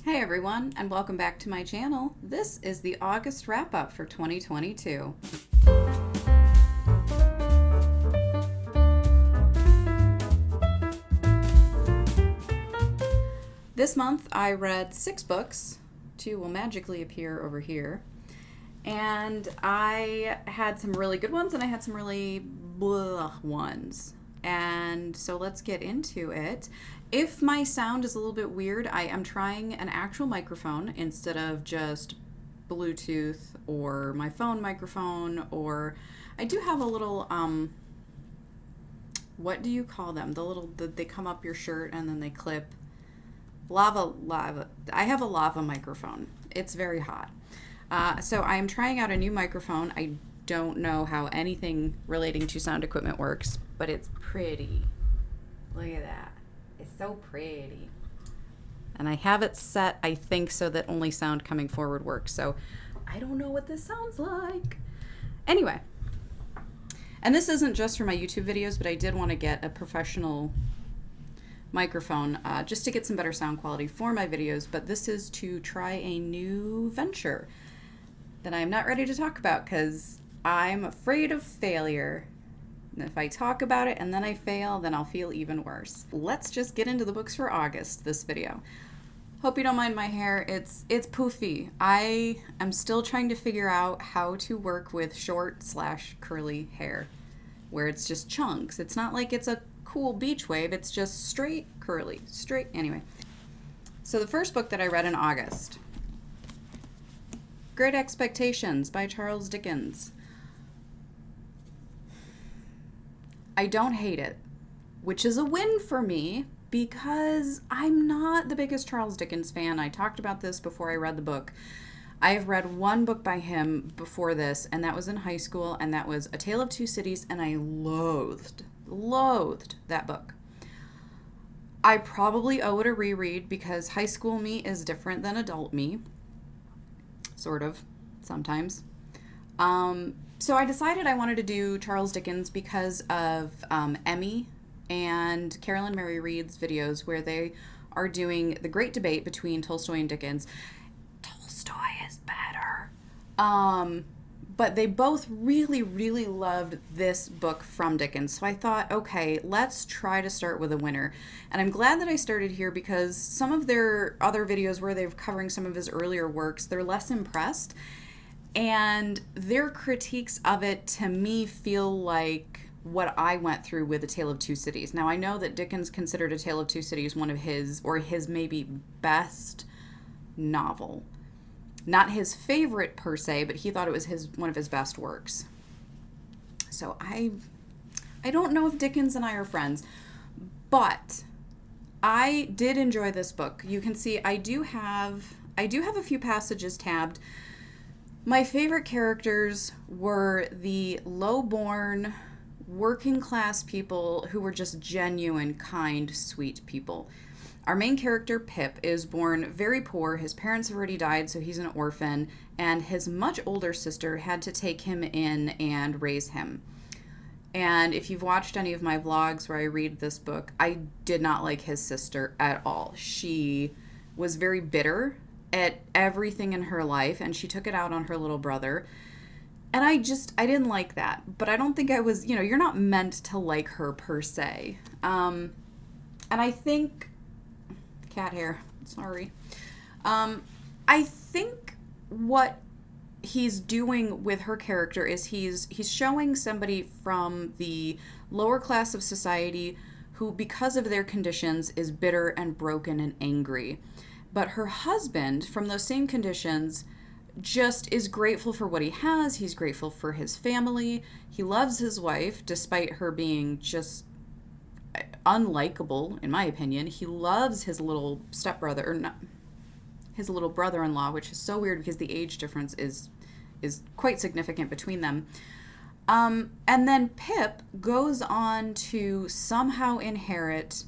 Hey everyone, and welcome back to my channel. This is the August wrap-up for 2022. This month I read 6 books. 2 will magically appear over here. And I had some really good ones and I had some really blah ones. And so let's get into it. If my sound is a little bit weird, I am trying an actual microphone instead of just Bluetooth or my phone microphone, or I do have a little what do you call them? They come up your shirt and then they clip. Lava. I have a lava microphone. It's very hot. So I'm trying out a new microphone. I don't know how anything relating to sound equipment works, but it's pretty. Look at that. It's so pretty. And I have it set, I think, so that only sound coming forward works. So I don't know what this sounds like. Anyway. And this isn't just for my YouTube videos, but I did want to get a professional microphone just to get some better sound quality for my videos. But this is to try a new venture that I'm not ready to talk about because I'm afraid of failure. And if I talk about it and then I fail, then I'll feel even worse. Let's just get into the books for August, this video. Hope you don't mind my hair. It's poofy. I am still trying to figure out how to work with short/curly hair where it's just chunks. It's not like it's a cool beach wave. It's just straight curly. Straight. Anyway. So the first book that I read in August, Great Expectations by Charles Dickens. I don't hate it, which is a win for me because I'm not the biggest Charles Dickens fan. I talked about this before I read the book. I have read one book by him before this, and that was in high school, and that was A Tale of Two Cities, and I loathed that book. I probably owe it a reread because high school me is different than adult me. Sort of, sometimes. So I decided I wanted to do Charles Dickens because of Emmy and Carolyn Mary Reed's videos where they are doing the great debate between Tolstoy and Dickens. Tolstoy is better. But they both really, really loved this book from Dickens. So I thought, okay, let's try to start with a winner. And I'm glad that I started here because some of their other videos where they're covering some of his earlier works, they're less impressed. And their critiques of it, to me, feel like what I went through with A Tale of Two Cities. Now, I know that Dickens considered A Tale of Two Cities one of his maybe best novel. Not his favorite per se, but he thought it was one of his best works. So I don't know if Dickens and I are friends, but I did enjoy this book. You can see I do have a few passages tabbed. My favorite characters were the low-born, working-class people who were just genuine, kind, sweet people. Our main character, Pip, is born very poor. His parents have already died, so he's an orphan, and his much older sister had to take him in and raise him. And if you've watched any of my vlogs where I read this book, I did not like his sister at all. She was very bitter at everything in her life, and she took it out on her little brother. And I didn't like that. But I don't think I was, you're not meant to like her per se. And I think, cat hair, sorry. I think what he's doing with her character is he's showing somebody from the lower class of society who, because of their conditions, is bitter and broken and angry. But her husband, from those same conditions, just is grateful for what he has. He's grateful for his family. He loves his wife, despite her being just unlikable, in my opinion. He loves his little stepbrother, or not, his little brother-in-law, which is so weird because the age difference is quite significant between them. And then Pip goes on to somehow inherit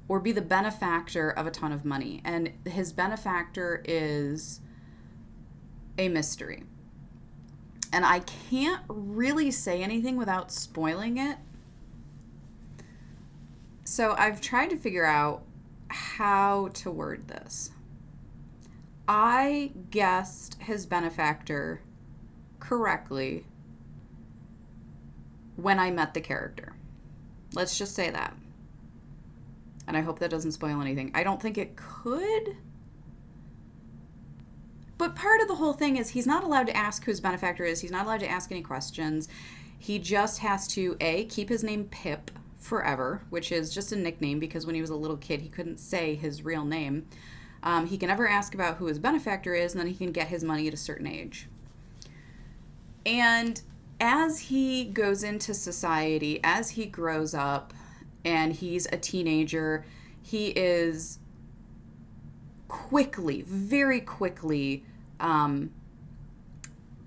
or be the benefactor of a ton of money. And his benefactor is a mystery. And I can't really say anything without spoiling it. So I've tried to figure out how to word this. I guessed his benefactor correctly when I met the character. Let's just say that. And I hope that doesn't spoil anything. I don't think it could. But part of the whole thing is he's not allowed to ask who his benefactor is. He's not allowed to ask any questions. He just has to, A, keep his name Pip forever, which is just a nickname because when he was a little kid, he couldn't say his real name. He can never ask about who his benefactor is, and then he can get his money at a certain age. And as he goes into society, as he grows up, and he's a teenager, he is quickly, very quickly,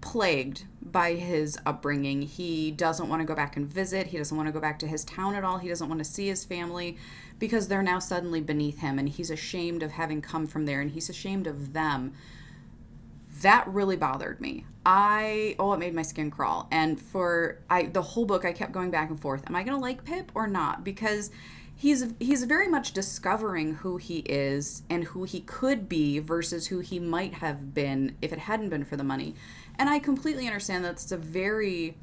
plagued by his upbringing. He doesn't want to go back and visit. He doesn't want to go back to his town at all. He doesn't want to see his family because they're now suddenly beneath him, and he's ashamed of having come from there, and he's ashamed of them. That really bothered me. It made my skin crawl. And the whole book, I kept going back and forth. Am I going to like Pip or not? Because he's very much discovering who he is and who he could be versus who he might have been if it hadn't been for the money. And I completely understand that's a very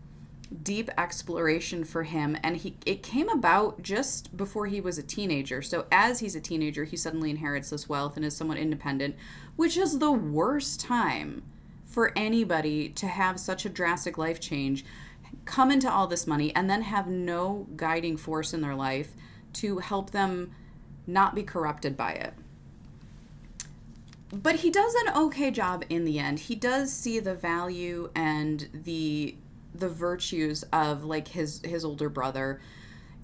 deep exploration for him, and it came about just before he was a teenager. So as he's a teenager, he suddenly inherits this wealth and is somewhat independent, which is the worst time for anybody to have such a drastic life change, come into all this money, and then have no guiding force in their life to help them not be corrupted by it. But he does an okay job in the end. He does see the value and the virtues of like his older brother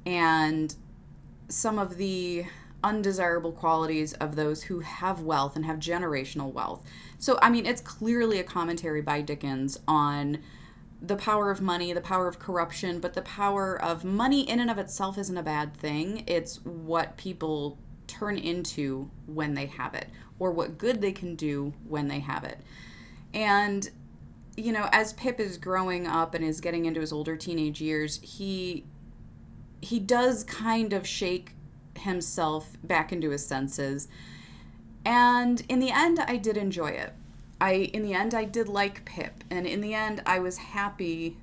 and some of the undesirable qualities of those who have wealth and have generational wealth. So, I mean, it's clearly a commentary by Dickens on the power of money, the power of corruption, but the power of money in and of itself isn't a bad thing. It's what people turn into when they have it, or what good they can do when they have it. And, you know, as Pip is growing up and is getting into his older teenage years, he does kind of shake himself back into his senses. And in the end, I did enjoy it. In the end, I did like Pip. And in the end, I was happy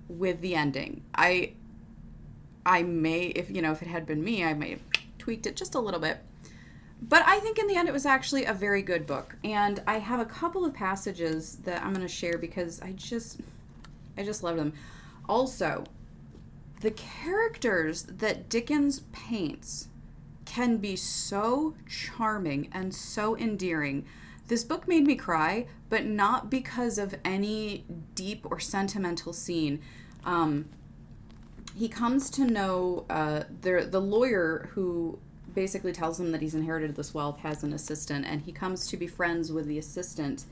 with the ending. I may, if it had been me, I may have tweaked it just a little bit. But I think in the end, it was actually a very good book. And I have a couple of passages that I'm going to share because I just love them. Also, the characters that Dickens paints can be so charming and so endearing. This book made me cry, but not because of any deep or sentimental scene. He comes to know the lawyer who basically tells him that he's inherited this wealth has an assistant, and he comes to be friends with the assistant.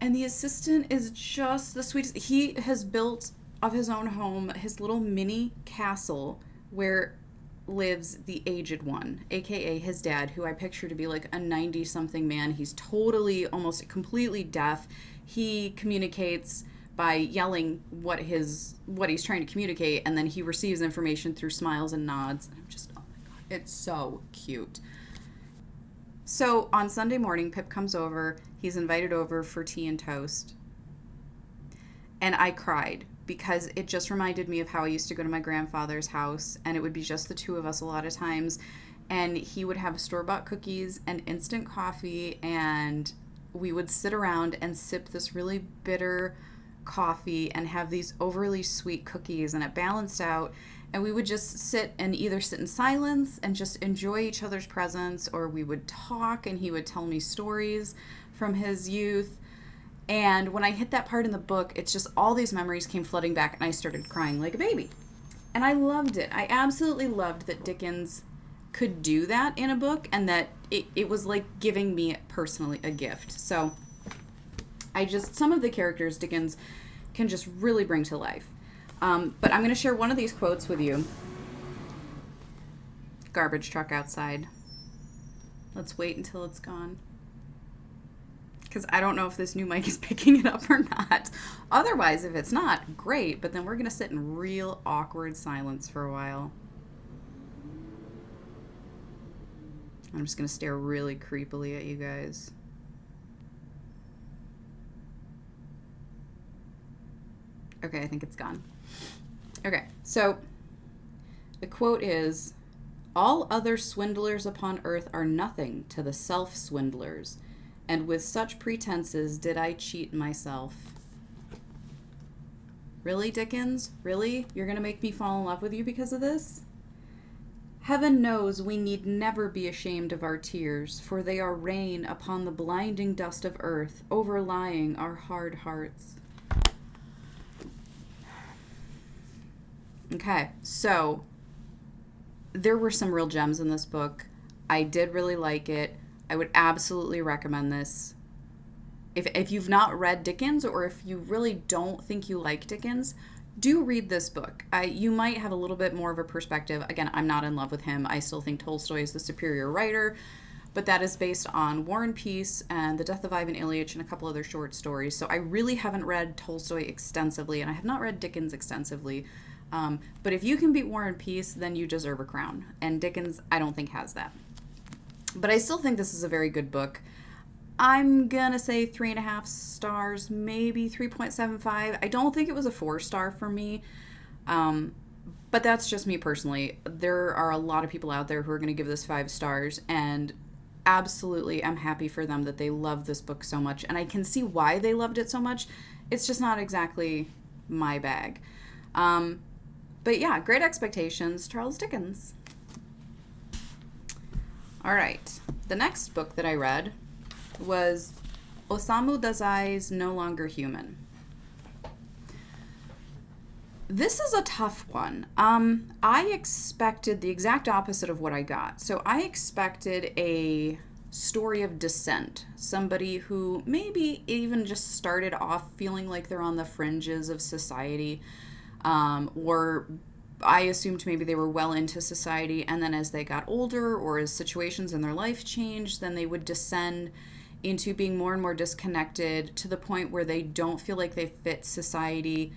And the assistant is just the sweetest. He has built of his own home his little mini castle where lives the aged one, aka his dad, who I picture to be like a 90-something man. He's totally, almost completely deaf. He communicates by yelling what he's trying to communicate, and then he receives information through smiles and nods. I'm just, oh my god, it's so cute. So on Sunday morning, Pip comes over. He's invited over for tea and toast. And I cried because it just reminded me of how I used to go to my grandfather's house, and it would be just the two of us a lot of times. And he would have store-bought cookies and instant coffee, and we would sit around and sip this really bitter coffee and have these overly sweet cookies, and it balanced out. And we would just sit in silence and just enjoy each other's presence, or we would talk and he would tell me stories from his youth. And when I hit that part in the book, it's just all these memories came flooding back, and I started crying like a baby. And I loved it. I absolutely loved that Dickens could do that in a book, and that it was like giving me personally a gift. So some of the characters Dickens can just really bring to life. But I'm going to share one of these quotes with you. Garbage truck outside. Let's wait until it's gone, because I don't know if this new mic is picking it up or not. Otherwise, if it's not, great, but then we're going to sit in real awkward silence for a while. I'm just going to stare really creepily at you guys. Okay, I think it's gone. Okay, so the quote is, "All other swindlers upon earth are nothing to the self-swindlers, and with such pretenses did I cheat myself." Really, Dickens? Really? You're going to make me fall in love with you because of this? Heaven knows we need never be ashamed of our tears, for they are rain upon the blinding dust of earth, overlying our hard hearts. Okay, so there were some real gems in this book. I did really like it. I would absolutely recommend this. If you've not read Dickens, or if you really don't think you like Dickens, do read this book. You might have a little bit more of a perspective. Again, I'm not in love with him. I still think Tolstoy is the superior writer, but that is based on War and Peace and The Death of Ivan Ilyich and a couple other short stories. So I really haven't read Tolstoy extensively, and I have not read Dickens extensively. But if you can beat War and Peace, then you deserve a crown. And Dickens, I don't think, has that. But I still think this is a very good book. I'm gonna say 3.5 stars, maybe 3.75. I don't think it was a 4-star for me. But that's just me personally. There are a lot of people out there who are gonna give this 5 stars, and absolutely I'm happy for them that they love this book so much. And I can see why they loved it so much. It's just not exactly my bag. But yeah, Great Expectations, Charles Dickens. All right. The next book that I read was Osamu Dazai's No Longer Human. This is a tough one. I expected the exact opposite of what I got. So I expected a story of descent, somebody who maybe even just started off feeling like they're on the fringes of society, or I assumed maybe they were well into society, and then as they got older or as situations in their life changed, then they would descend into being more and more disconnected to the point where they don't feel like they fit society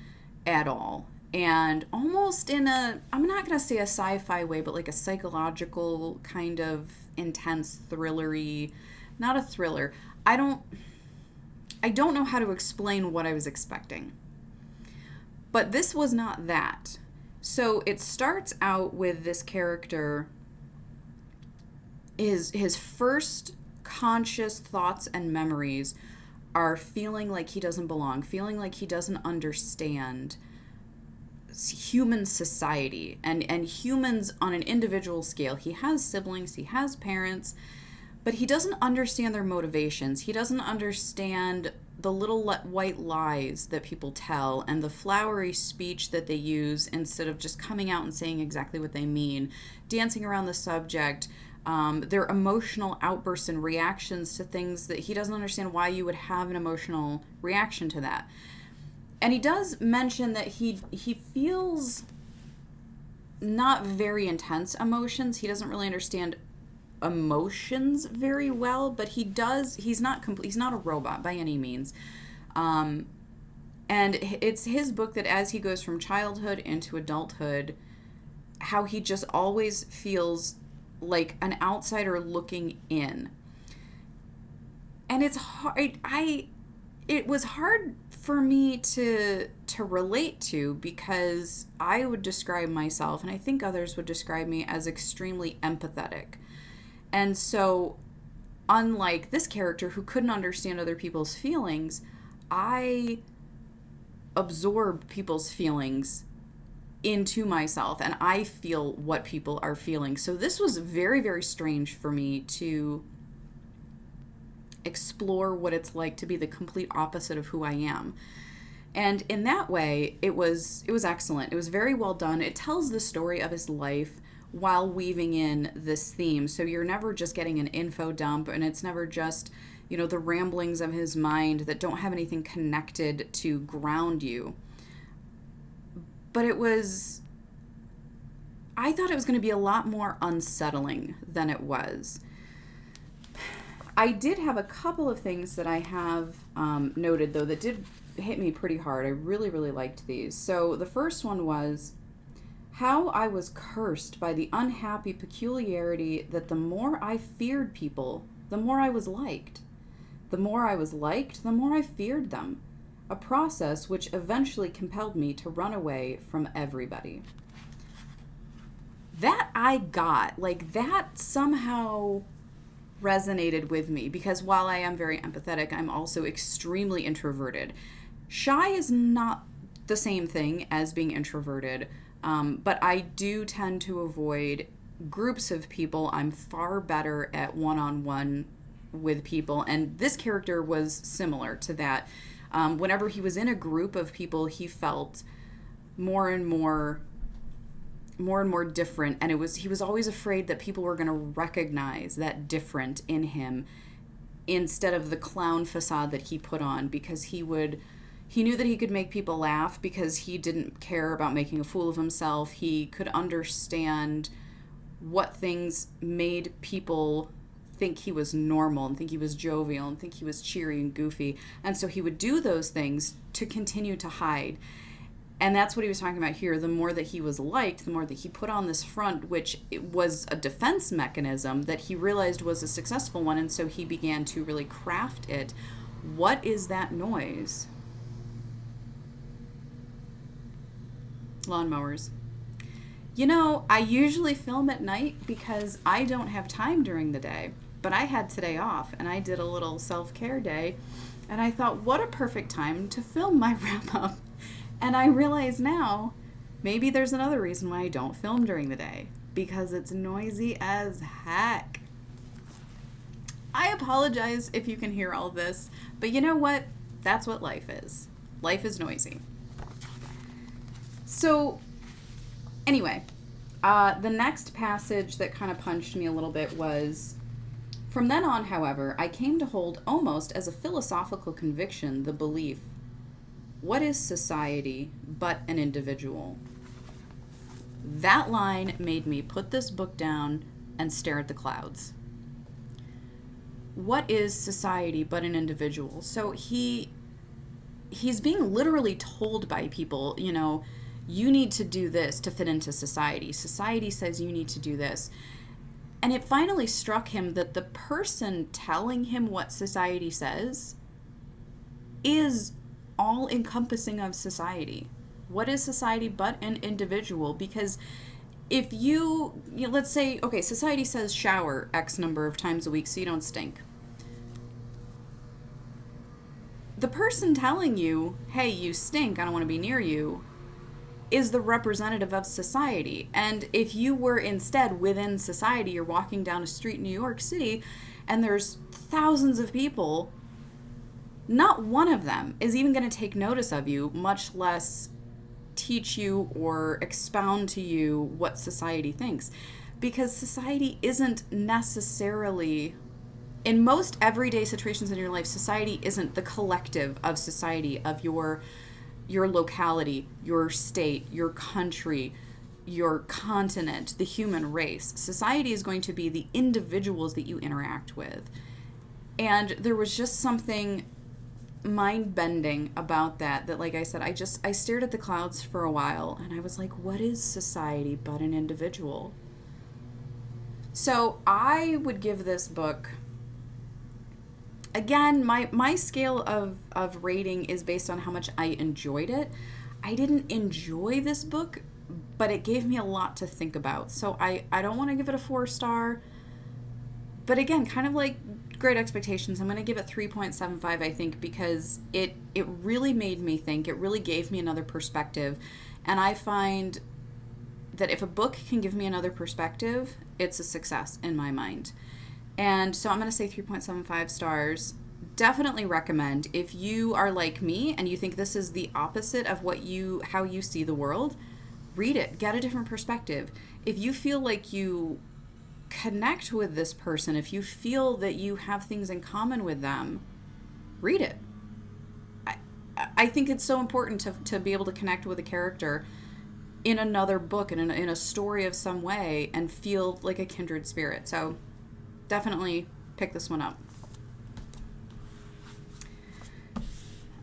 at all. And almost in a, I'm not going to say a sci-fi way, but like a psychological kind of intense thrillery, not a thriller. I don't know how to explain what I was expecting. But this was not that. So it starts out with this character, his first conscious thoughts and memories are feeling like he doesn't belong, feeling like he doesn't understand human society and humans on an individual scale. He has siblings, he has parents, but he doesn't understand their motivations. He doesn't understand the little white lies that people tell and the flowery speech that they use instead of just coming out and saying exactly what they mean, dancing around the subject, their emotional outbursts and reactions to things that he doesn't understand why you would have an emotional reaction to that. And he does mention that he feels not very intense emotions. He doesn't really understand emotions very well, but he's not a robot by any means. And it's his book that as he goes from childhood into adulthood, how he just always feels like an outsider looking in. And it's hard. It was hard for me to relate to, because I would describe myself, and I think others would describe me, as extremely empathetic. And so, unlike this character who couldn't understand other people's feelings, I absorb people's feelings into myself, and I feel what people are feeling. So this was very, very strange for me to explore what it's like to be the complete opposite of who I am. And in that way, it was excellent. It was very well done. It tells the story of his life while weaving in this theme. So you're never just getting an info dump, and it's never just, the ramblings of his mind that don't have anything connected to ground you. But I thought it was going to be a lot more unsettling than it was. I did have a couple of things that I have noted, though, that did hit me pretty hard. I really, really liked these. So the first one was How I was cursed by the unhappy peculiarity that the more I feared people, the more I was liked. The more I was liked, the more I feared them. A process which eventually compelled me to run away from everybody. That I got, like, that somehow resonated with me because while I am very empathetic, I'm also extremely introverted. Shy is not the same thing as being introverted, but I do tend to avoid groups of people. I'm far better at one-on-one with people, and this character was similar to that. Whenever he was in a group of people, he felt more and more different, and he was always afraid that people were going to recognize that different in him instead of the clown facade that he put on, because he knew that he could make people laugh because he didn't care about making a fool of himself. He could understand what things made people think he was normal and think he was jovial and think he was cheery and goofy, and so he would do those things to continue to hide. And that's what he was talking about here. The more that he was liked, the more that he put on this front, which was a defense mechanism that he realized was a successful one. And so he began to really craft it. What is that noise? Lawnmowers. You know, I usually film at night because I don't have time during the day. But I had today off and I did a little self-care day. And I thought, what a perfect time to film my wrap-up. And I realize now, maybe there's another reason why I don't film during the day. Because it's noisy as heck. I apologize if you can hear all this. But you know what? That's what life is. Life is noisy. So, anyway, the next passage that kind of punched me a little bit was, from then on, however, I came to hold almost as a philosophical conviction the belief, what is society but an individual? That line made me put this book down and stare at the clouds. What is society but an individual? So he's being literally told by people, you know, you need to do this to fit into society. Society says you need to do this. And it finally struck him that the person telling him what society says is all encompassing of society. What is society but an individual? Because if let's say, okay, society says shower X number of times a week so you don't stink. The person telling you, hey, you stink, I don't want to be near you, is the representative of society. And if you were instead within society, you're walking down a street in New York City and there's thousands of people, not one of them is even going to take notice of you, much less teach you or expound to you what society thinks. Because society isn't necessarily, in most everyday situations in your life, society isn't the collective of society, of your locality, your state, your country, your continent, the human race. Society is going to be the individuals that you interact with. And there was just something mind-bending about that, like I said, I stared at the clouds for a while and I was like, what is society but an individual? So I would give this book, again, my scale of rating is based on how much I enjoyed it. I didn't enjoy this book, but it gave me a lot to think about. So I don't want to give it a 4-star, but again, kind of like Great Expectations, I'm going to give it 3.75, I think, because it really made me think. It really gave me another perspective. And I find that if a book can give me another perspective, it's a success in my mind. And so I'm going to say 3.75 stars. Definitely recommend. If you are like me and you think this is the opposite of how you see the world, read it. Get a different perspective. If you feel like you connect with this person, if you feel that you have things in common with them, read it. I think it's so important to be able to connect with a character in another book, in a story of some way, and feel like a kindred spirit. So definitely pick this one up.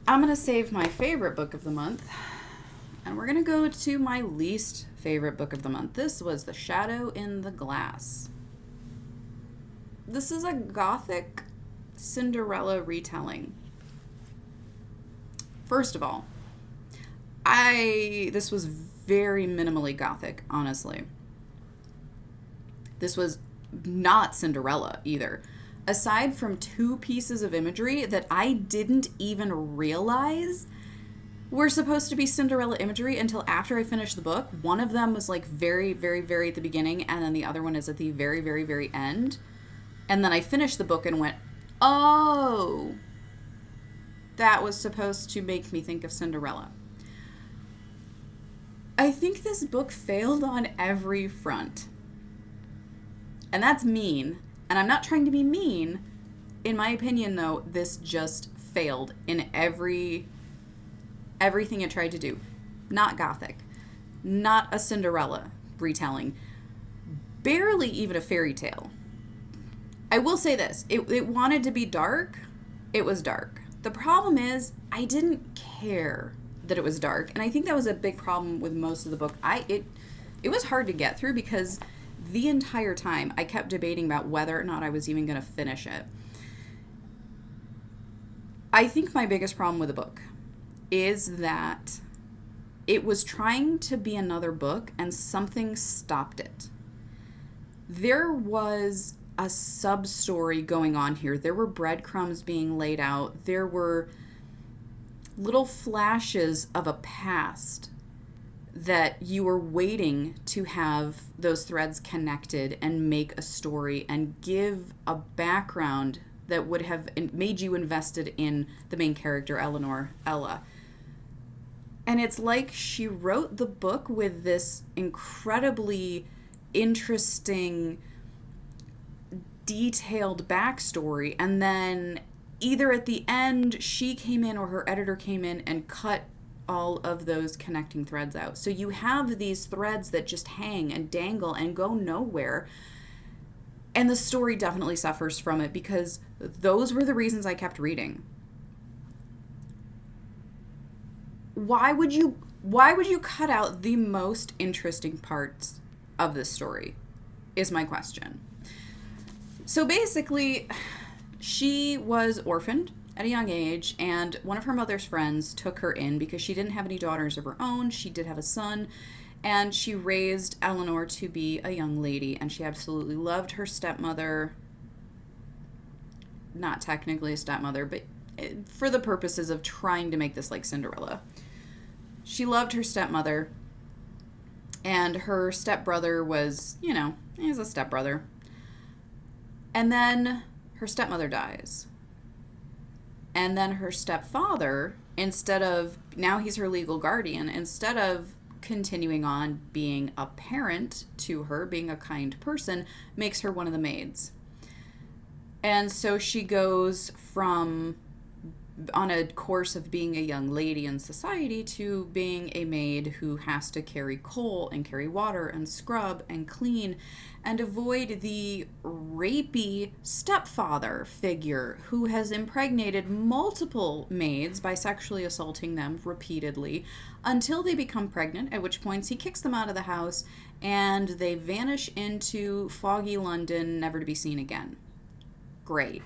I'm going to save my favorite book of the month, and on. We're going to go to my least favorite book of the month. This was The Shadow in the Glass. This is a gothic Cinderella retelling. First of all, this was very minimally gothic, honestly. This was not Cinderella either. Aside from 2 pieces of imagery that I didn't even realize were supposed to be Cinderella imagery until after I finished the book. One of them was like very, very, very at the beginning, and then the other one is at the very, very, very end. And then I finished the book and went, oh, that was supposed to make me think of Cinderella. I think this book failed on every front. And that's mean. And I'm not trying to be mean. In my opinion, though, this just failed in everything it tried to do. Not gothic. Not a Cinderella retelling. Barely even a fairy tale. I will say this. It wanted to be dark. It was dark. The problem is, I didn't care that it was dark. And I think that was a big problem with most of the book. It was hard to get through because the entire time I kept debating about whether or not I was even going to finish it. I think my biggest problem with the book is that it was trying to be another book and something stopped it. There was a sub-story going on here. There were breadcrumbs being laid out. There were little flashes of a past that you were waiting to have those threads connected and make a story and give a background that would have made you invested in the main character, Ella. And it's like she wrote the book with this incredibly interesting, detailed backstory, and then either at the end she came in or her editor came in and cut all of those connecting threads out. So you have these threads that just hang and dangle and go nowhere. And the story definitely suffers from it because those were the reasons I kept reading. Why would you cut out the most interesting parts of this story? Is my question. So basically, she was orphaned at a young age, and one of her mother's friends took her in because she didn't have any daughters of her own. She did have a son, and she raised Eleanor to be a young lady, and she absolutely loved her stepmother. Not technically a stepmother, but for the purposes of trying to make this like Cinderella. She loved her stepmother, and her stepbrother was, he was a stepbrother. And then her stepmother dies. And then her stepfather, now he's her legal guardian, instead of continuing on being a parent to her, being a kind person, makes her one of the maids. And so she goes from on a course of being a young lady in society to being a maid who has to carry coal and carry water and scrub and clean and avoid the rapey stepfather figure who has impregnated multiple maids by sexually assaulting them repeatedly until they become pregnant, at which points he kicks them out of the house and they vanish into foggy London, never to be seen again. Great.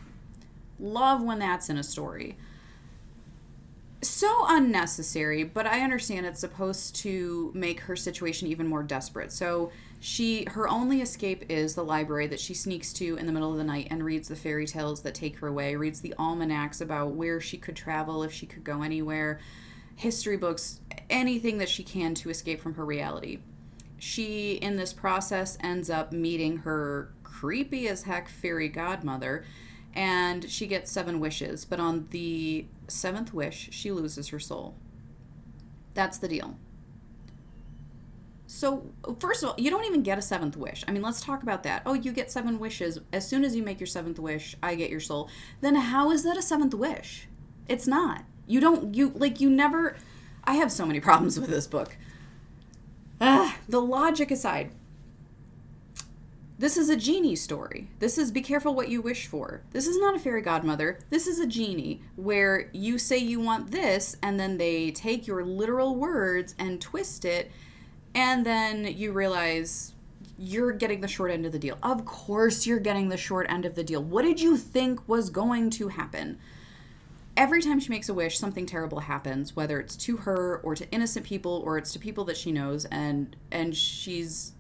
Love when that's in a story. So unnecessary, but I understand it's supposed to make her situation even more desperate. So her only escape is the library that she sneaks to in the middle of the night and reads the fairy tales that take her away, reads the almanacs about where she could travel, if she could go anywhere, history books, anything that she can to escape from her reality. She, in this process, ends up meeting her creepy as heck fairy godmother, and she gets 7 wishes, but on the 7th wish, she loses her soul. That's the deal. So, first of all, you don't even get a 7th wish. I mean, let's talk about that. Oh, you get 7 wishes. As soon as you make your 7th wish, I get your soul. Then how is that a 7th wish? It's not. You never... I have so many problems with this book. The logic aside, This is a genie story. This is be careful what you wish for. This is not a fairy godmother. This is a genie where you say you want this and then they take your literal words and twist it, and then you realize you're getting the short end of the deal. Of course you're getting the short end of the deal. What did you think was going to happen? Every time she makes a wish, something terrible happens, whether it's to her or to innocent people or it's to people that she knows, and she's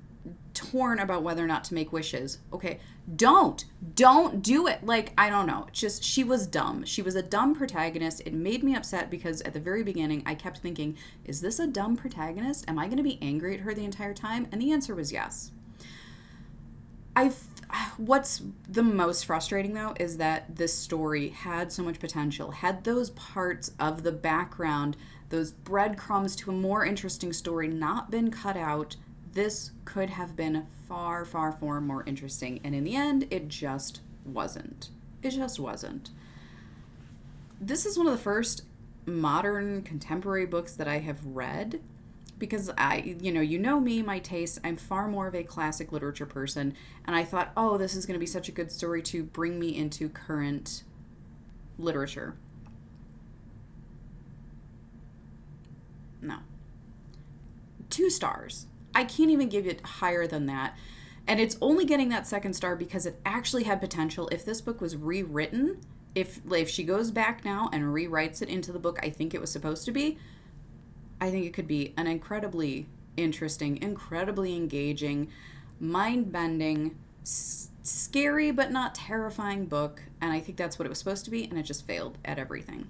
torn about whether or not to make wishes. Okay, don't do it. Like, I don't know. Just, she was dumb. She was a dumb protagonist. It made me upset because at the very beginning, I kept thinking, is this a dumb protagonist? Am I going to be angry at her the entire time? And the answer was yes. What's the most frustrating, though, is that this story had so much potential, had those parts of the background, those breadcrumbs to a more interesting story not been cut out. This could have been far, far, far more interesting. And in the end, it just wasn't. It just wasn't. This is one of the first modern contemporary books that I have read because you know me, my taste, I'm far more of a classic literature person. And I thought, oh, this is going to be such a good story to bring me into current literature. No. 2 stars. I can't even give it higher than that. And it's only getting that 2nd star because it actually had potential. If this book was rewritten, if she goes back now and rewrites it into the book I think it was supposed to be, I think it could be an incredibly interesting, incredibly engaging, mind-bending, scary but not terrifying book. And I think that's what it was supposed to be, and it just failed at everything.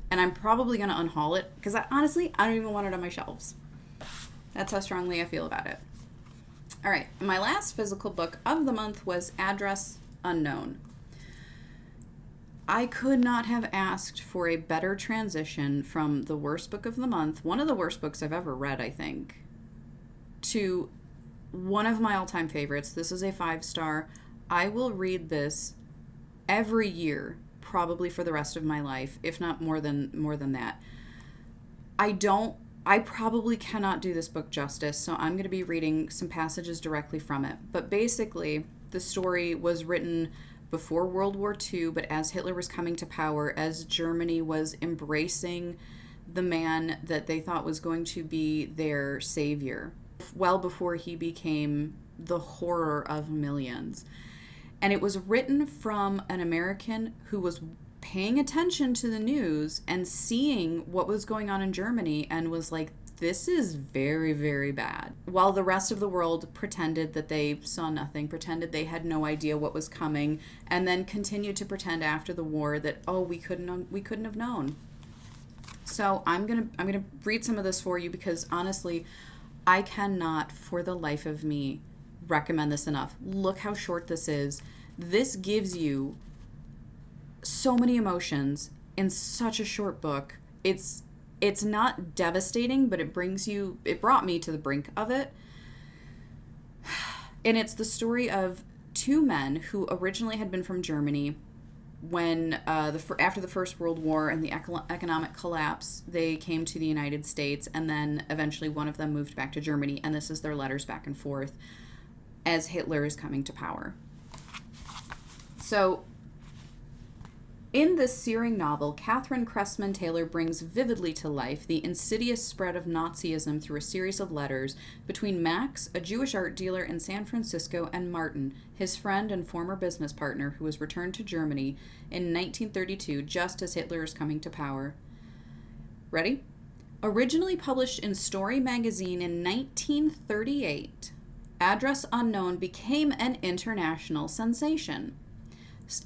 And I'm probably going to unhaul it because honestly, I don't even want it on my shelves. That's how strongly I feel about it. All right, my last physical book of the month was Address Unknown. I could not have asked for a better transition from the worst book of the month, one of the worst books I've ever read, I think, to one of my all-time favorites. This is a 5-star. I will read this every year, probably for the rest of my life, if not more than that. I probably cannot do this book justice, so I'm going to be reading some passages directly from it. But basically, the story was written before World War II, but as Hitler was coming to power, as Germany was embracing the man that they thought was going to be their savior, well before he became the horror of millions. And it was written from an American who was paying attention to the news and seeing what was going on in Germany and was like, this is very, very bad. While the rest of the world pretended that they saw nothing, pretended they had no idea what was coming, and then continued to pretend after the war that, oh, we couldn't have known. So I'm gonna read some of this for you because honestly, I cannot for the life of me recommend this enough. Look how short this is. This gives you so many emotions in such a short book. It's not devastating, but it brought me to the brink of it. And it's the story of 2 men who originally had been from Germany. When after the First World War and the economic collapse, they came to the United States, and then eventually one of them moved back to Germany, and this is their letters back and forth as Hitler is coming to power. So in this searing novel, Catherine Cressman Taylor brings vividly to life the insidious spread of Nazism through a series of letters between Max, a Jewish art dealer in San Francisco, and Martin, his friend and former business partner who was returned to Germany in 1932 just as Hitler is coming to power. Ready? Originally published in Story magazine in 1938, Address Unknown became an international sensation.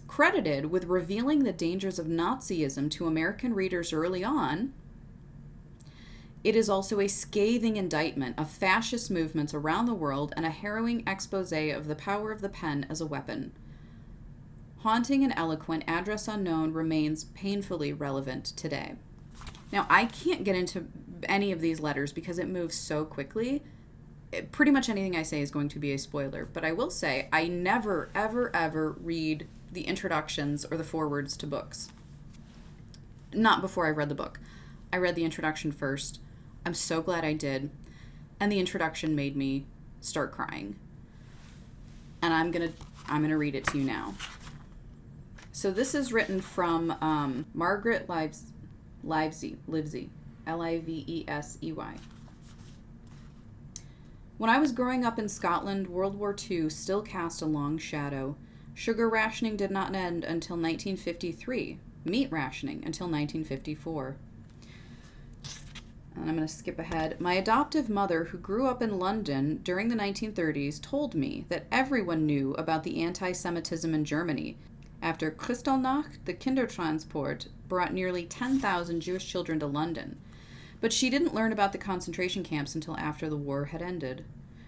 Credited with revealing the dangers of Nazism to American readers early on, it is also a scathing indictment of fascist movements around the world and a harrowing expose of the power of the pen as a weapon. Haunting and eloquent, Address Unknown remains painfully relevant today. Now, I can't get into any of these letters because it moves so quickly. Pretty much anything I say is going to be a spoiler, but I will say I never, ever, ever read the introductions or the forewords to books. Not before I read the book. I read the introduction first. I'm so glad I did. And the introduction made me start crying. and I'm gonna read it to you now. So this is written from Margaret Livesey, Livesey. When I was growing up in Scotland, World War II still cast a long shadow. Sugar rationing did not end until 1953. Meat rationing until 1954. And I'm going to skip ahead. My adoptive mother, who grew up in London during the 1930s, told me that everyone knew about the anti-Semitism in Germany. After Kristallnacht, the Kindertransport brought nearly 10,000 Jewish children to London. But she didn't learn about the concentration camps until after the war had ended.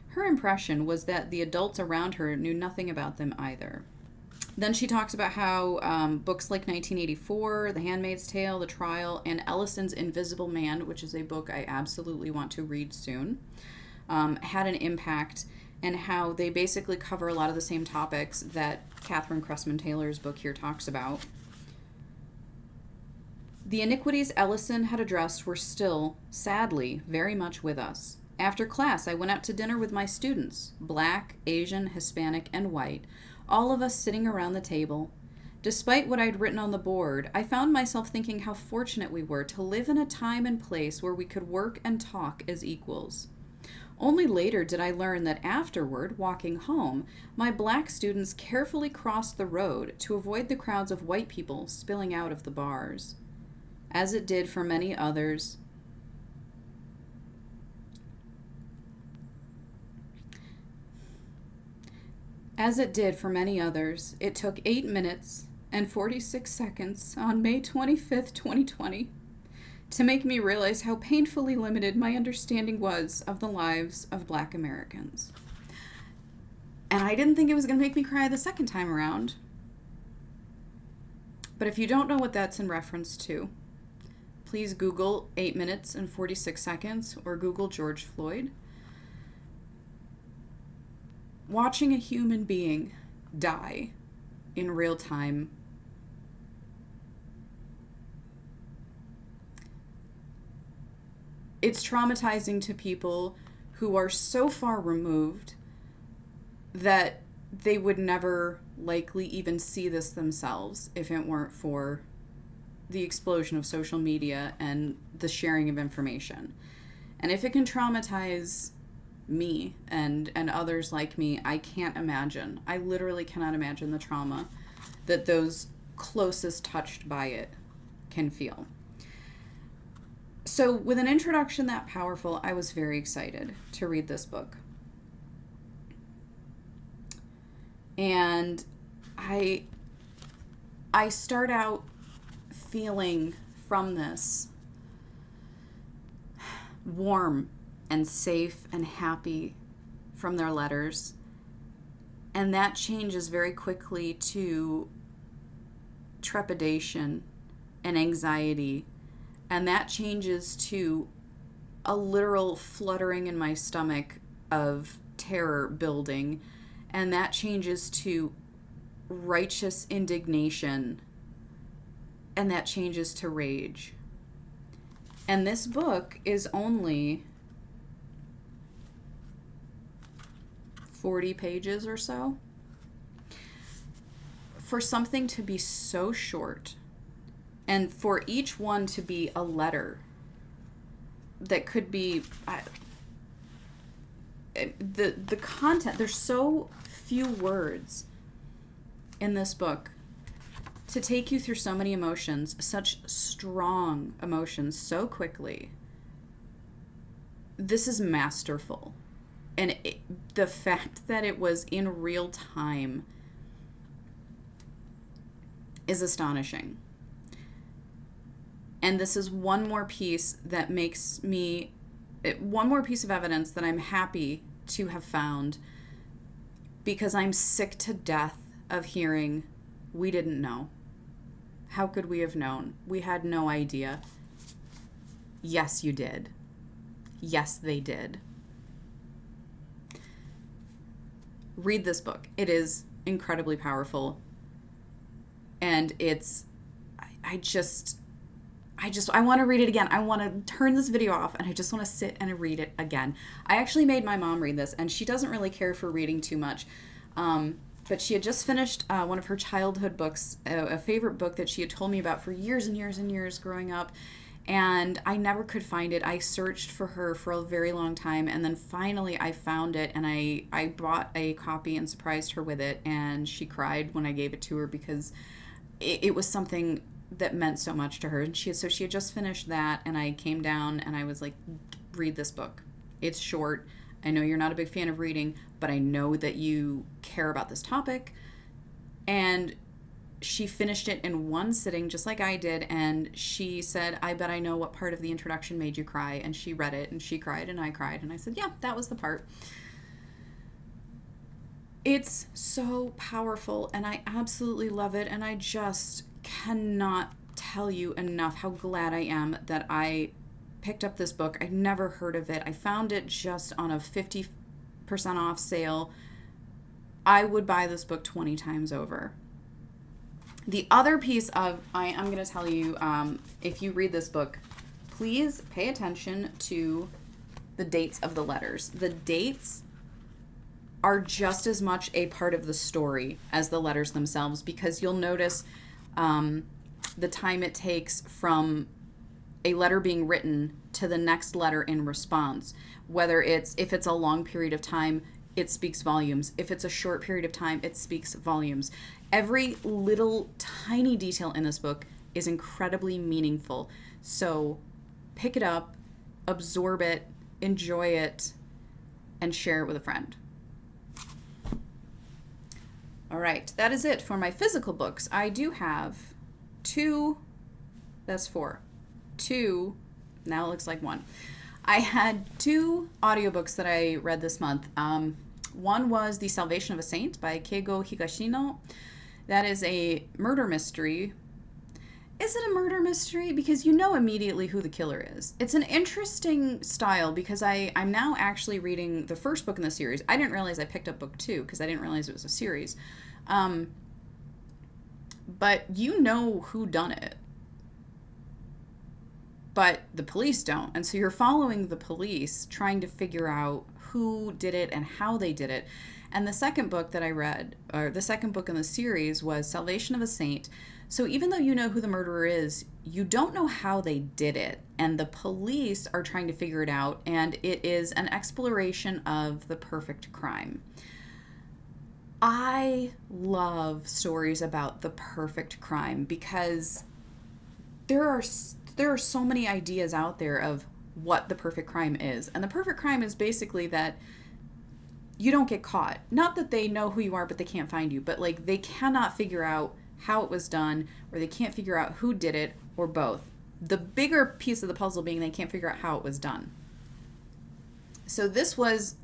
Her impression was that the adults around her knew nothing about them either. Then she talks about how books like 1984, The Handmaid's Tale, The Trial, and Ellison's Invisible Man, which is a book I absolutely want to read soon, had an impact, and how they basically cover a lot of the same topics that Catherine Cressman Taylor's book here talks about. The iniquities Ellison had addressed were still, sadly, very much with us. After class, I went out to dinner with my students, Black, Asian, Hispanic, and white, all of us sitting around the table. Despite what I'd written on the board, I found myself thinking how fortunate we were to live in a time and place where we could work and talk as equals. Only later did I learn that afterward, walking home, my Black students carefully crossed the road to avoid the crowds of white people spilling out of the bars. As it did for many others, it took 8 minutes and 46 seconds on May 25th, 2020, to make me realize how painfully limited my understanding was of the lives of Black Americans. And I didn't think it was going to make me cry the second time around. But if you don't know what that's in reference to, please Google 8 minutes and 46 seconds or Google George Floyd. Watching a human being die in real time it's traumatizing to people who are so far removed that they would never likely even see this themselves if it weren't for the explosion of social media and the sharing of information. And if it can traumatize me and others like me, I can't imagine. I literally cannot imagine the trauma that those closest touched by it can feel. So with an introduction that powerful, I was very excited to read this book. And I start out feeling from this warm and safe and happy from their letters. And that changes very quickly to trepidation and anxiety. And that changes to a literal fluttering in my stomach of terror building. And that changes to righteous indignation. And that changes to rage. And this book is only 40 pages or so. For something to be so short, and for each one to be a letter that could be the content, there's so few words in this book to take you through so many emotions, such strong emotions, so quickly. This is masterful. And the fact that it was in real time is astonishing. And this is one more piece of evidence that I'm happy to have found, because I'm sick to death of hearing, we didn't know. How could we have known? We had no idea. Yes, you did. Yes, they did. Read this book. It is incredibly powerful. And I want to read it again. I want to turn this video off and I just want to sit and read it again. I actually made my mom read this, and she doesn't really care for reading too much. But she had just finished one of her childhood books, a favorite book that she had told me about for years and years and years growing up. And I never could find it. I searched for her for a very long time. And then finally I found it, and I bought a copy and surprised her with it. And she cried when I gave it to her because it was something that meant so much to her. And so she had just finished that, and I came down and I was like, read this book. It's short. I know you're not a big fan of reading, but I know that you care about this topic. And she finished it in one sitting, just like I did, and she said, I bet I know what part of the introduction made you cry. And she read it, and she cried, and I cried, and I said, yeah, that was the part. It's so powerful, and I absolutely love it, and I just cannot tell you enough how glad I am that I picked up this book. I'd never heard of it. I found it just on a 50% off sale. I would buy this book 20 times over. The other piece of, I'm going to tell you, if you read this book, please pay attention to the dates of the letters. The dates are just as much a part of the story as the letters themselves, because you'll notice the time it takes from a letter being written to the next letter in response. If it's a long period of time, it speaks volumes. If it's a short period of time, it speaks volumes. Every little tiny detail in this book is incredibly meaningful. So pick it up, absorb it, enjoy it, and share it with a friend. All right, that is it for my physical books. I do have that's 4. 2, now it looks like 1. I had 2 audiobooks that I read this month. One was The Salvation of a Saint by Keigo Higashino. That is a murder mystery. Is it a murder mystery? Because you know immediately who the killer is. It's an interesting style because I'm now actually reading the first book in the series. I didn't realize I picked up book 2 because I didn't realize it was a series. But you know who done it. But the police don't. And so you're following the police trying to figure out who did it and how they did it. And the second book that I read, or the second book in the series, was Salvation of a Saint. So even though you know who the murderer is, you don't know how they did it. And the police are trying to figure it out. And it is an exploration of the perfect crime. I love stories about the perfect crime because there are so many ideas out there of what the perfect crime is. And the perfect crime is basically that you don't get caught. Not that they know who you are, but they can't find you. But like they cannot figure out how it was done, or they can't figure out who did it, or both. The bigger piece of the puzzle being they can't figure out how it was done. So this was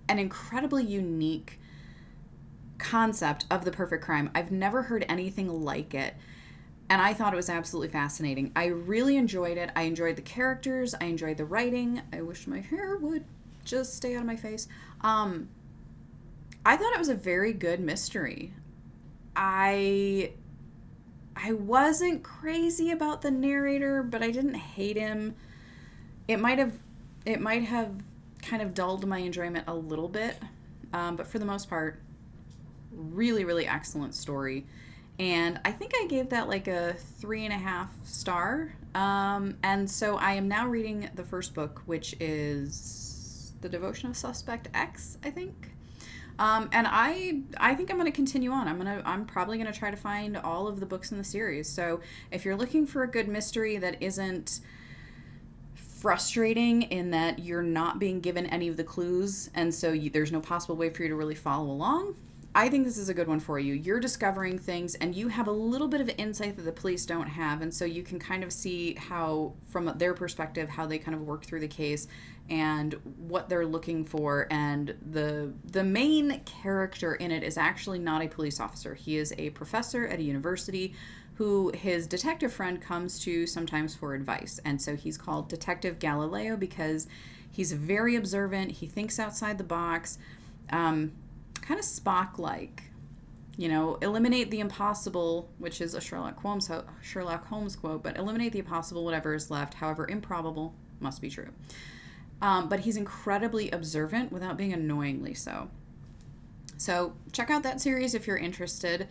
an incredibly unique concept of the perfect crime. I've never heard anything like it. And I thought it was absolutely fascinating. I really enjoyed it. I enjoyed the characters. I enjoyed the writing. I wish my hair would just stay out of my face. I thought it was a very good mystery. I wasn't crazy about the narrator, but I didn't hate him. It might have kind of dulled my enjoyment a little bit. But for the most part, really, really excellent story. And I think I gave that like a 3.5 star. And so I am now reading the first book, which is The Devotion of Suspect X, I think. And I think I'm going to continue on. I'm probably going to try to find all of the books in the series. So if you're looking for a good mystery that isn't frustrating in that you're not being given any of the clues, and so there's no possible way for you to really follow along, I think this is a good one for you. You're discovering things, and you have a little bit of insight that the police don't have, and so you can kind of see how, from their perspective, how they kind of work through the case and what they're looking for. And the main character in it is actually not a police officer. He is a professor at a university who his detective friend comes to sometimes for advice. And so he's called Detective Galileo because he's very observant. He thinks outside the box. Kind of Spock-like, eliminate the impossible, which is a Sherlock Holmes quote, but eliminate the impossible, whatever is left, however improbable, must be true. But he's incredibly observant without being annoyingly so. So check out that series if you're interested.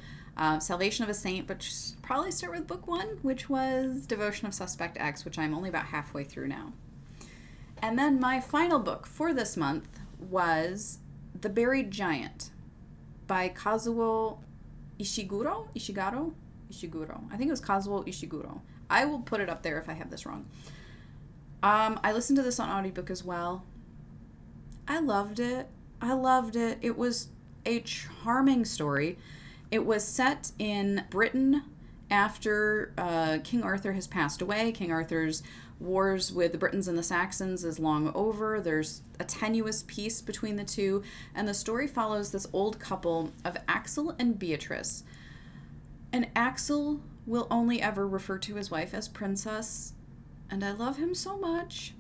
Salvation of a Saint, but probably start with book 1, which was Devotion of Suspect X, which I'm only about halfway through now. And then my final book for this month was The Buried Giant by Kazuo Ishiguro? I think it was Kazuo Ishiguro. I will put it up there if I have this wrong. I listened to this on audiobook as well. I loved it. It was a charming story. It was set in Britain after King Arthur has passed away. King Arthur's wars with the Britons and the Saxons is long over. There's a tenuous peace between the two, and the story follows this old couple of Axel and Beatrice. And Axel will only ever refer to his wife as princess, and I love him so much.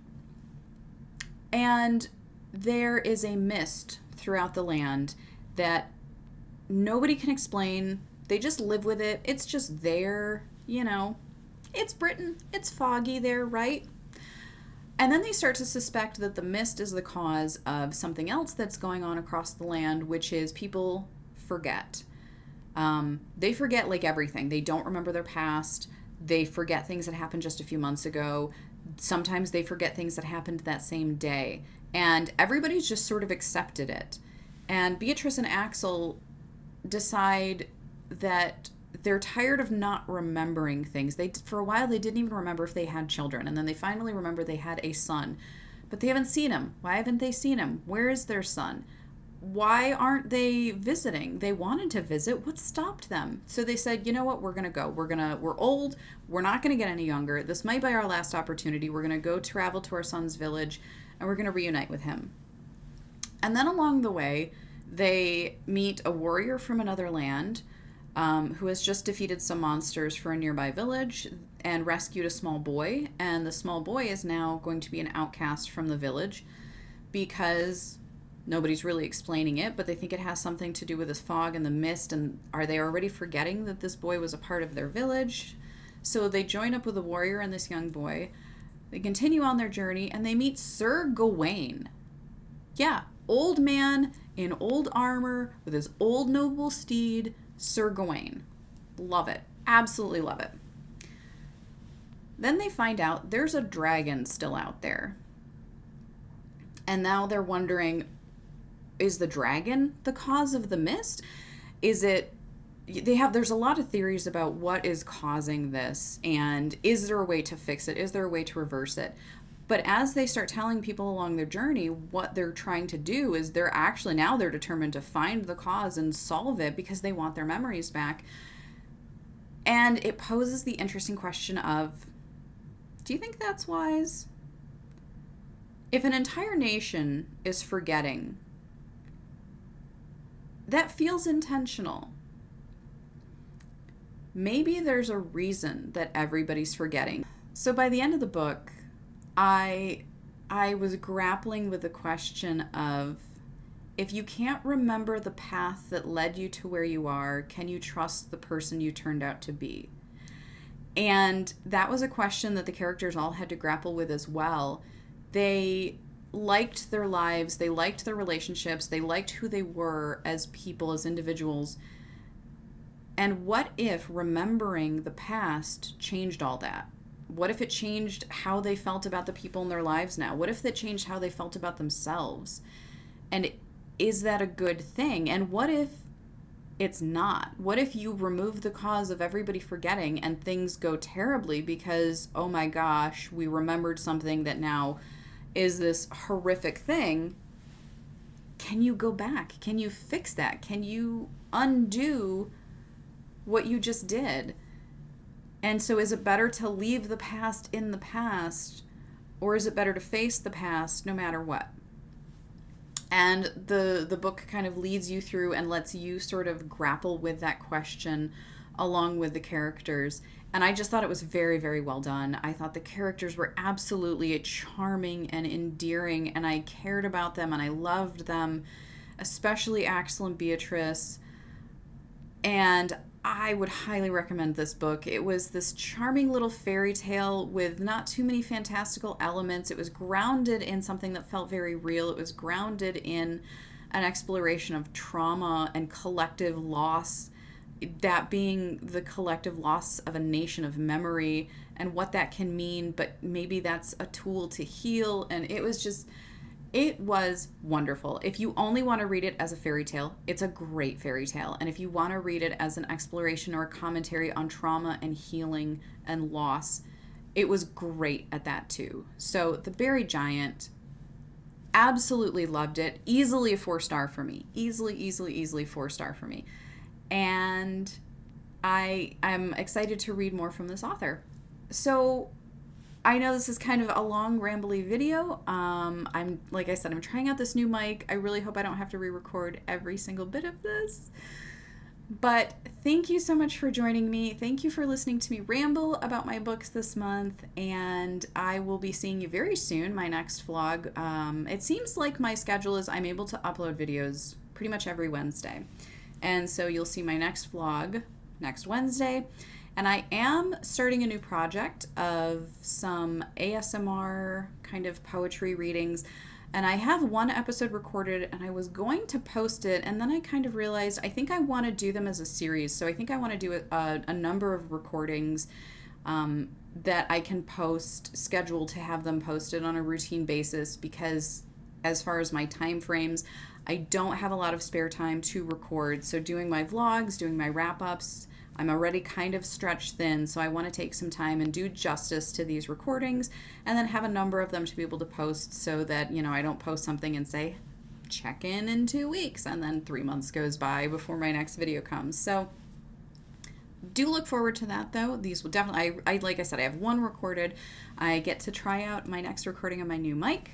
And there is a mist throughout the land that nobody can explain. They just live with it. It's just there, you know. It's Britain. It's foggy there, right? And then they start to suspect that the mist is the cause of something else that's going on across the land, which is people forget. They forget like everything. They don't remember their past. They forget things that happened just a few months ago. Sometimes they forget things that happened that same day. And everybody's just sort of accepted it. And Beatrice and Axel decide that they're tired of not remembering things. For a while, they didn't even remember if they had children. And then they finally remember they had a son. But they haven't seen him. Why haven't they seen him? Where is their son? Why aren't they visiting? They wanted to visit. What stopped them? So they said, you know what? We're going to go. We're old. We're not going to get any younger. This might be our last opportunity. We're going to go travel to our son's village, and we're going to reunite with him. And then along the way, they meet a warrior from another land who has just defeated some monsters for a nearby village and rescued a small boy. And the small boy is now going to be an outcast from the village because nobody's really explaining it, but they think it has something to do with this fog and the mist. And are they already forgetting that this boy was a part of their village? So they join up with the warrior and this young boy. They continue on their journey and they meet Sir Gawain. Yeah, old man in old armor with his old noble steed, Sir Gawain. Love it. Absolutely love it. Then they find out there's a dragon still out there. And now they're wondering, is the dragon the cause of the mist? There's a lot of theories about what is causing this, and is there a way to fix it? Is there a way to reverse it? But as they start telling people along their journey what they're trying to do is they're determined to find the cause and solve it because they want their memories back. And it poses the interesting question of, do you think that's wise? If an entire nation is forgetting, that feels intentional. Maybe there's a reason that everybody's forgetting. So by the end of the book, I was grappling with the question of, if you can't remember the path that led you to where you are, can you trust the person you turned out to be? And that was a question that the characters all had to grapple with as well. They liked their lives, they liked their relationships, they liked who they were as people, as individuals. And what if remembering the past changed all that? What if it changed how they felt about the people in their lives now? What if it changed how they felt about themselves? And is that a good thing? And what if it's not? What if you remove the cause of everybody forgetting and things go terribly because, oh my gosh, we remembered something that now is this horrific thing? Can you go back? Can you fix that? Can you undo what you just did? And so is it better to leave the past in the past, or is it better to face the past no matter what? And the book kind of leads you through and lets you sort of grapple with that question along with the characters. And I just thought it was very, very well done. I thought the characters were absolutely charming and endearing, and I cared about them and I loved them, especially Axel and Beatrice. And I would highly recommend this book. It was this charming little fairy tale with not too many fantastical elements. It was grounded in something that felt very real. It was grounded in an exploration of trauma and collective loss, that being the collective loss of a nation of memory and what that can mean, but maybe that's a tool to heal. And it was wonderful. If you only want to read it as a fairy tale, it's a great fairy tale. And if you want to read it as an exploration or a commentary on trauma and healing and loss, it was great at that too. So The Buried Giant, absolutely loved it. Easily a 4-star for me. Easily 4-star for me. And I'm excited to read more from this author. So I know this is kind of a long, rambly video. Like I said, I'm trying out this new mic. I really hope I don't have to re-record every single bit of this. But thank you so much for joining me. Thank you for listening to me ramble about my books this month. And I will be seeing you very soon, my next vlog. It seems like my schedule is I'm able to upload videos pretty much every Wednesday. And so you'll see my next vlog next Wednesday. And I am starting a new project of some ASMR kind of poetry readings. And I have one episode recorded and I was going to post it. And then I kind of realized I think I want to do them as a series. So I think I want to do a number of recordings that I can post, schedule to have them posted on a routine basis, because as far as my time frames, I don't have a lot of spare time to record. So doing my vlogs, doing my wrap-ups, I'm already kind of stretched thin, so I want to take some time and do justice to these recordings and then have a number of them to be able to post, so that, I don't post something and say, check in 2 weeks, and then 3 months goes by before my next video comes. So do look forward to that, though. These will definitely, I like I said, I have one recorded. I get to try out my next recording on my new mic,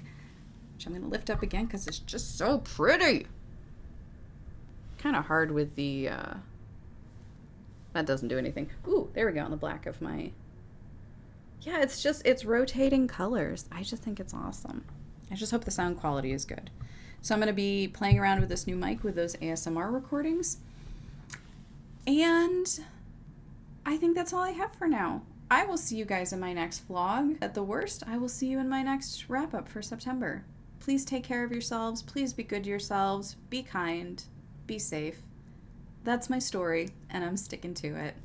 which I'm going to lift up again because it's just so pretty. Kind of hard with the... that doesn't do anything. Ooh, there we go, on the black of my... Yeah, it's rotating colors. I just think it's awesome. I just hope the sound quality is good. So I'm going to be playing around with this new mic with those ASMR recordings. And I think that's all I have for now. I will see you guys in my next vlog. At the worst, I will see you in my next wrap-up for September. Please take care of yourselves. Please be good to yourselves. Be kind. Be safe. That's my story, and I'm sticking to it.